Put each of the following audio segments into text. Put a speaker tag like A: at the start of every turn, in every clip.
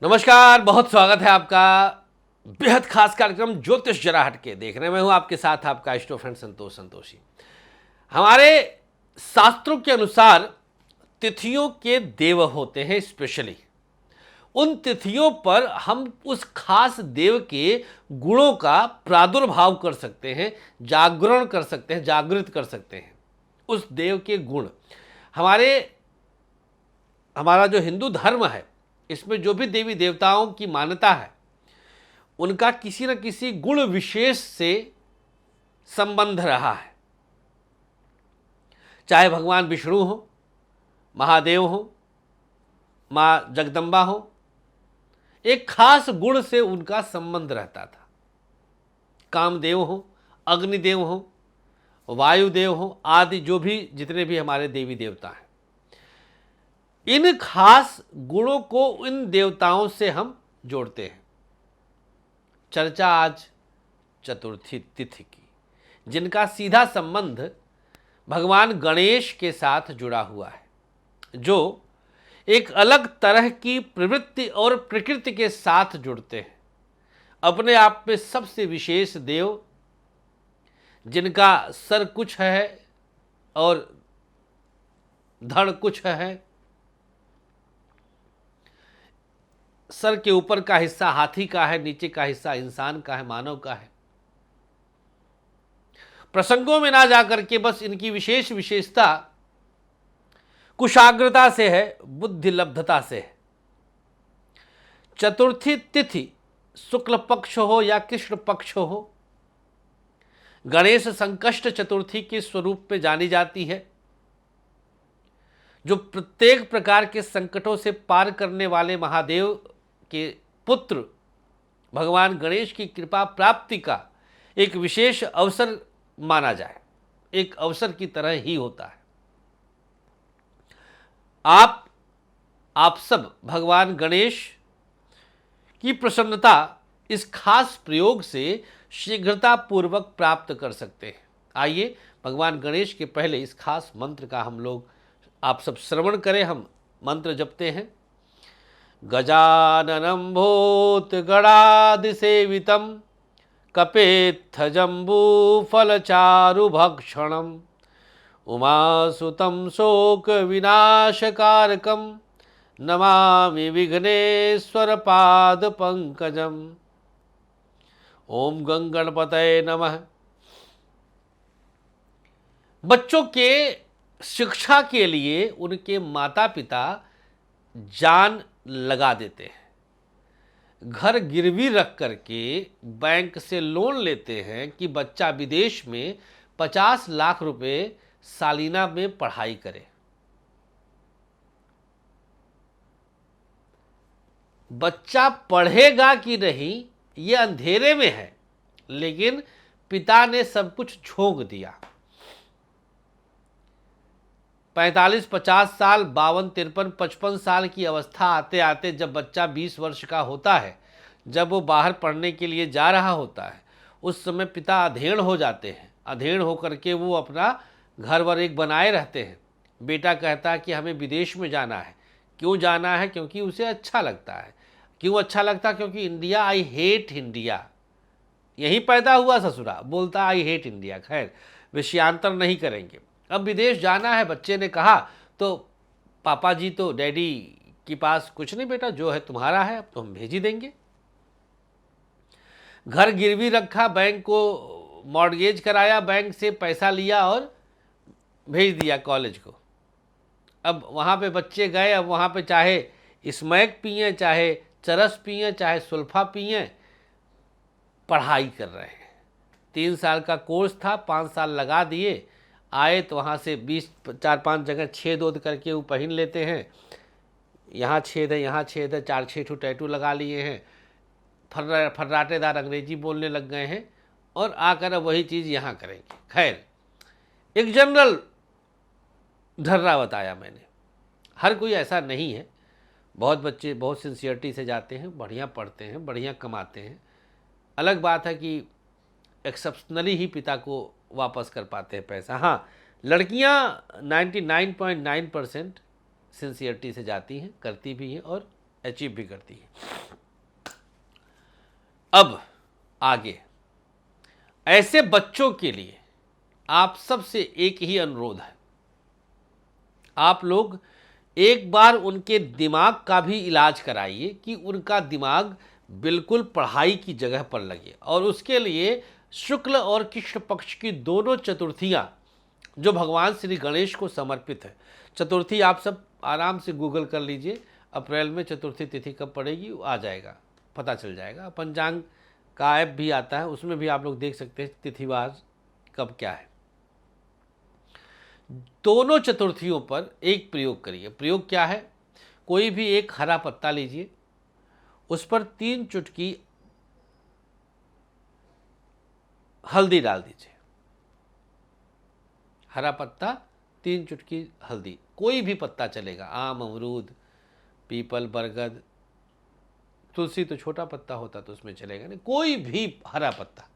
A: नमस्कार, बहुत स्वागत है आपका बेहद खास कार्यक्रम ज्योतिष जरा हटके देखने में हूं आपके साथ आपका इष्टो फ्रेंड संतोषी। हमारे शास्त्रों के अनुसार तिथियों के देव होते हैं। स्पेशली उन तिथियों पर हम उस खास देव के गुणों का प्रादुर्भाव कर सकते हैं, जागरण कर सकते हैं, जागृत कर सकते हैं। उस देव के गुण हमारा जो हिंदू धर्म है, इसमें जो भी देवी देवताओं की मान्यता है, उनका किसी न किसी गुण विशेष से संबंध रहा है। चाहे भगवान विष्णु हो, महादेव हो, माँ जगदम्बा हो, एक खास गुण से उनका संबंध रहता था। कामदेव हो, अग्निदेव हो, वायुदेव हो, आदि जो भी जितने भी हमारे देवी देवता हैं, इन खास गुणों को इन देवताओं से हम जोड़ते हैं। चर्चा आज चतुर्थी तिथि की, जिनका सीधा संबंध भगवान गणेश के साथ जुड़ा हुआ है, जो एक अलग तरह की प्रवृत्ति और प्रकृति के साथ जुड़ते हैं। अपने आप में सबसे विशेष देव, जिनका सर कुछ है और धड़ कुछ है। सर के ऊपर का हिस्सा हाथी का है, नीचे का हिस्सा इंसान का है, मानव का है। प्रसंगों में ना जाकर के बस इनकी विशेष विशेषता कुशाग्रता से है, बुद्धि लब्धता से है। चतुर्थी तिथि शुक्ल पक्ष हो या कृष्ण पक्ष हो, गणेश संकष्ट चतुर्थी के स्वरूप में जानी जाती है, जो प्रत्येक प्रकार के संकटों से पार करने वाले महादेव के पुत्र भगवान गणेश की कृपा प्राप्ति का एक विशेष अवसर माना जाए, एक अवसर की तरह ही होता है। आप सब भगवान गणेश की प्रसन्नता इस खास प्रयोग से शीघ्रता पूर्वक प्राप्त कर सकते हैं। आइए भगवान गणेश के पहले इस खास मंत्र का हम लोग आप सब श्रवण करें। हम मंत्र जपते हैं। गजाननं भूतगणादिसेवितं कपेत्थजम्बूफलचारुभक्षणम् उमासुतं शोकविनाशकारकं नमामि विघ्नेश्वरपादपङ्कजम्। ओम गंगणपतये नमः। बच्चों के शिक्षा के लिए उनके माता पिता जान लगा देते हैं। घर गिरवी रख करके बैंक से लोन लेते हैं कि बच्चा विदेश में 50 लाख रुपए सालीना में पढ़ाई करे। बच्चा पढ़ेगा कि नहीं ये अंधेरे में है, लेकिन पिता ने सब कुछ झोंक दिया। 45, 50 साल, 52, 53, 55 साल की अवस्था आते आते जब बच्चा 20 वर्ष का होता है, जब वो बाहर पढ़ने के लिए जा रहा होता है, उस समय पिता अधेड़ हो जाते हैं। अधेड़ होकर के वो अपना घर वर एक बनाए रहते हैं। बेटा कहता है कि हमें विदेश में जाना है। क्यों जाना है? क्योंकि उसे अच्छा लगता है। क्यों अच्छा लगता है? क्योंकि इंडिया, आई हेट इंडिया, यहीं पैदा हुआ ससुरा, बोलता आई हेट इंडिया। खैर, विषयांतर नहीं करेंगे। अब विदेश जाना है, बच्चे ने कहा, तो पापा जी तो डैडी के पास कुछ नहीं बेटा, जो है तुम्हारा है, अब तो हम भेज ही देंगे। घर गिरवी रखा, बैंक को मॉर्गेज कराया, बैंक से पैसा लिया और भेज दिया कॉलेज को। अब वहाँ पे बच्चे गए, अब वहाँ पे चाहे स्मैक पिए, चाहे चरस पिए, चाहे सुल्फा पिए, पढ़ाई कर रहे हैं। 3 साल का कोर्स था, 5 साल लगा दिए। आए तो वहाँ से 4-5 जगह छेद ओद करके वो पहन लेते हैं। यहाँ छेद है, यहाँ छेद है, 4-6 टैटू लगा लिए हैं। फर्राटेदार अंग्रेजी बोलने लग गए हैं और आकर अब वही चीज़ यहाँ करेंगे। खैर, एक जनरल ढर्रा बताया मैंने। हर कोई ऐसा नहीं है। बहुत बच्चे बहुत सिंसियरिटी से जाते हैं, बढ़िया पढ़ते हैं, बढ़िया कमाते हैं। अलग बात है कि एक्सेप्शनली ही पिता को वापस कर पाते हैं पैसा। हाँ, लड़कियां 99.9% सिंसियरिटी से जाती हैं, करती भी हैं और अचीव भी करती है। अब आगे ऐसे बच्चों के लिए आप सबसे एक ही अनुरोध है, आप लोग एक बार उनके दिमाग का भी इलाज कराइए कि उनका दिमाग बिल्कुल पढ़ाई की जगह पर लगे। और उसके लिए शुक्ल और कृष्ण पक्ष की दोनों चतुर्थियां जो भगवान श्री गणेश को समर्पित है, चतुर्थी आप सब आराम से गूगल कर लीजिए, अप्रैल में चतुर्थी तिथि कब पड़ेगी आ जाएगा, पता चल जाएगा। पंचांग का ऐप भी आता है, उसमें भी आप लोग देख सकते हैं तिथिवार कब क्या है। दोनों चतुर्थियों पर एक प्रयोग करिए। प्रयोग क्या है, कोई भी एक हरा पत्ता लीजिए, उस पर 3 चुटकी हल्दी डाल दीजिए। हरा पत्ता 3 चुटकी हल्दी, कोई भी पत्ता चलेगा, आम, अमरूद, पीपल, बरगद, तुलसी तो छोटा पत्ता होता तो उसमें चलेगा नहीं, कोई भी हरा पत्ता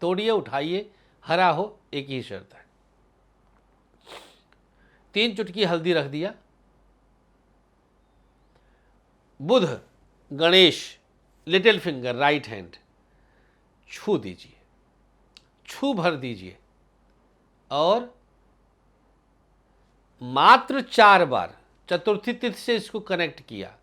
A: तोड़िए, उठाइए, हरा हो, एक ही शर्त है। 3 चुटकी हल्दी रख दिया, Budh Ganesh little finger right hand छू दीजिए, छू भर दीजिए और मात्र 4 बार चतुर्थी तिथि से इसको कनेक्ट किया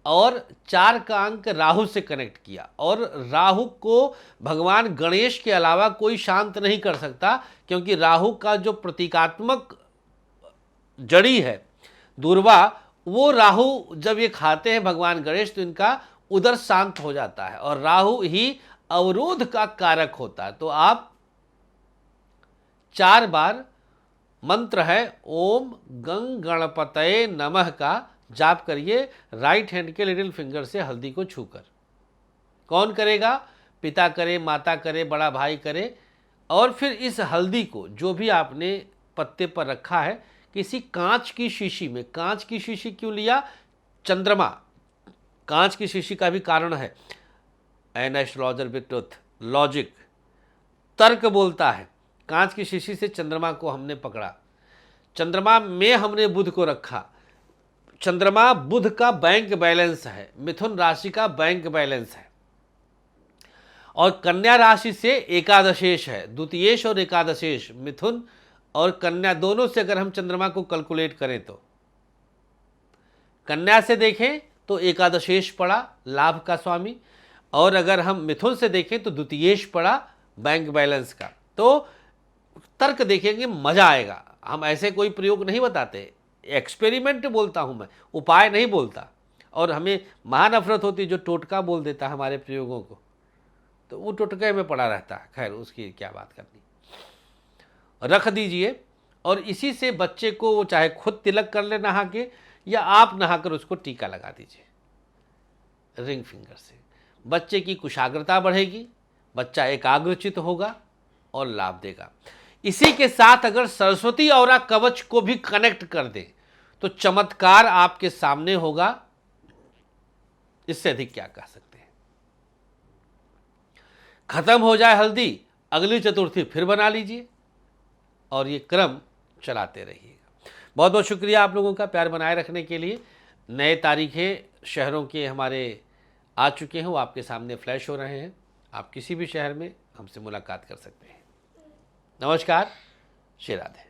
A: और 4 का अंक राहु से कनेक्ट किया। और राहु को भगवान गणेश के अलावा कोई शांत नहीं कर सकता, क्योंकि राहु का जो प्रतीकात्मक जड़ी है दूर्वा, वो राहु जब ये खाते हैं भगवान गणेश तो इनका उदर शांत हो जाता है और राहु ही अवरोध का कारक होता है। तो आप 4 बार मंत्र है ओम गंग गणपतये नमः का जाप करिए, राइट हैंड के लिटिल फिंगर से हल्दी को छूकर। कौन करेगा, पिता करे, माता करे, बड़ा भाई करे। और फिर इस हल्दी को जो भी आपने पत्ते पर रखा है किसी कांच की शीशी में, कांच की शीशी क्यों लिया, चंद्रमा कांच की शीशी का भी कारण है, an astrologer with truth logic तर्क बोलता है, कांच की शीशी से चंद्रमा को हमने पकड़ा, चंद्रमा में हमने बुध को रखा। चंद्रमा बुध का बैंक बैलेंस है, मिथुन राशि का बैंक बैलेंस है, और कन्या राशि से एकादशेश है, द्वितीयेश और एकादशेश, मिथुन और कन्या दोनों से अगर हम चंद्रमा को कैलकुलेट करें तो कन्या से देखें तो एकादशेश पड़ा लाभ का स्वामी, और अगर हम मिथुन से देखें तो द्वितीयेश पड़ा बैंक बैलेंस का। तो तर्क देखेंगे, मजा आएगा। हम ऐसे कोई प्रयोग नहीं बताते, एक्सपेरिमेंट बोलता हूं मैं, उपाय नहीं बोलता। और हमें महानफरत होती जो टोटका बोल देता है हमारे प्रयोगों को, तो वो टोटके में पड़ा रहता है। खैर उसकी क्या बात करनी, रख दीजिए। और इसी से बच्चे को वो चाहे खुद तिलक कर ले नहा के, या आप नहाकर उसको टीका लगा दीजिए रिंग फिंगर से। बच्चे की कुशाग्रता बढ़ेगी, बच्चा एकाग्रचित होगा और लाभ देगा। इसी के साथ अगर सरस्वती औरा कवच को भी कनेक्ट कर दे तो चमत्कार आपके सामने होगा। इससे अधिक क्या कह सकते हैं। खत्म हो जाए हल्दी, अगली चतुर्थी फिर बना लीजिए और ये क्रम चलाते रहिएगा। बहुत बहुत शुक्रिया आप लोगों का प्यार बनाए रखने के लिए। नए तारीखें शहरों के हमारे आ चुके हैं, वो आपके सामने फ्लैश हो रहे हैं। आप किसी भी शहर में हमसे मुलाकात कर सकते हैं। नमस्कार, श्री राधे।